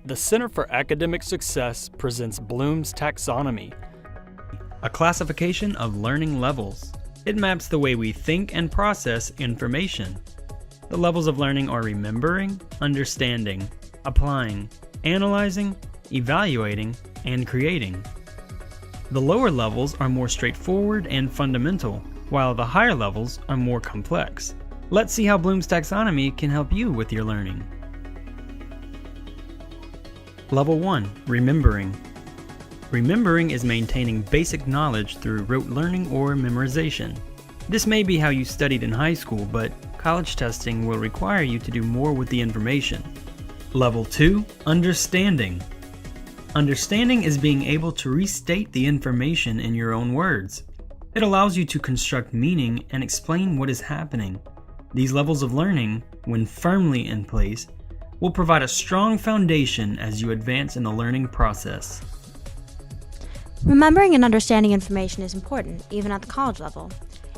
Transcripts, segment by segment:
The Center for Academic Success presents Bloom's Taxonomy, a classification of learning levels. It maps the way we think and process information. The levels of learning are remembering, understanding, applying, analyzing, evaluating, and creating. The lower levels are more straightforward and fundamental, while the higher levels are more complex. Let's see how Bloom's Taxonomy can help you with your learning. Level 1. Remembering. Remembering is maintaining basic knowledge through rote learning or memorization. This may be how you studied in high school, but college testing will require you to do more with the information. Level 2. Understanding. Understanding is being able to restate the information in your own words. It allows you to construct meaning and explain what is happening. These levels of learning, when firmly in place, will provide a strong foundation as you advance in the learning process. Remembering and understanding information is important, even at the college level.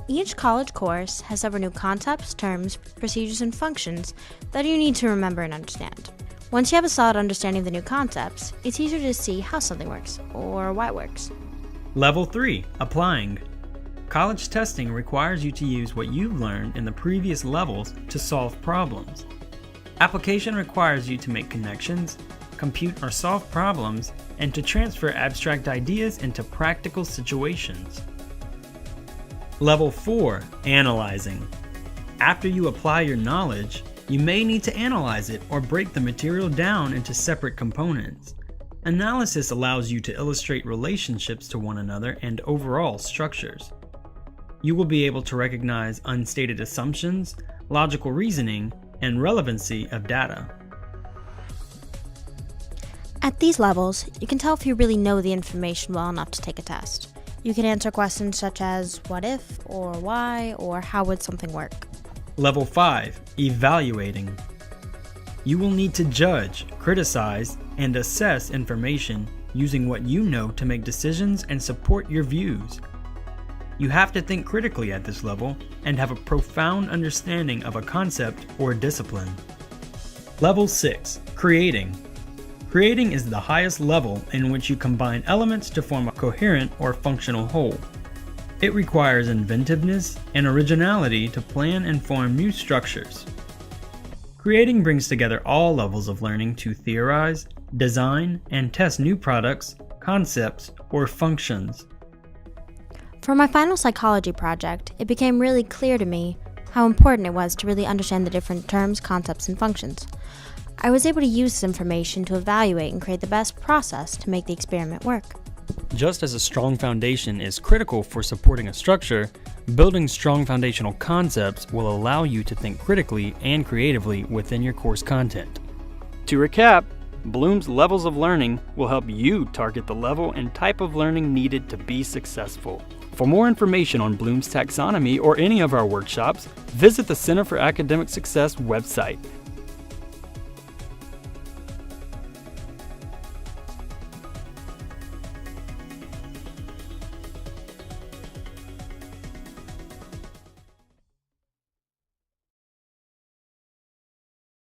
Each college course has several new concepts, terms, procedures, and functions that you need to remember and understand. Once you have a solid understanding of the new concepts, it's easier to see how something works, or why it works. Level 3. Applying. College testing requires you to use what you've learned in the previous levels to solve problems. Application requires you to make connections, compute or solve problems, and to transfer abstract ideas into practical situations. Level 4. Analyzing. After you apply your knowledge, you may need to analyze it or break the material down into separate components. Analysis allows you to illustrate relationships to one another and overall structures. You will be able to recognize unstated assumptions, logical reasoning, and relevancy of data. At these levels, you can tell if you really know the information well enough to take a test. You can answer questions such as what if, or why, or how would something work. Level 5. Evaluating. You will need to judge, criticize, and assess information using what you know to make decisions and support your views. You have to think critically at this level and have a profound understanding of a concept or discipline. Level 6. Creating. Creating is the highest level in which you combine elements to form a coherent or functional whole. It requires inventiveness and originality to plan and form new structures. Creating brings together all levels of learning to theorize, design, and test new products, concepts, or functions. For my final psychology project, it became really clear to me how important it was to really understand the different terms, concepts, and functions. I was able to use this information to evaluate and create the best process to make the experiment work. Just as a strong foundation is critical for supporting a structure, building strong foundational concepts will allow you to think critically and creatively within your course content. To recap, Bloom's Levels of Learning will help you target the level and type of learning needed to be successful. For more information on Bloom's Taxonomy or any of our workshops, visit the Center for Academic Success website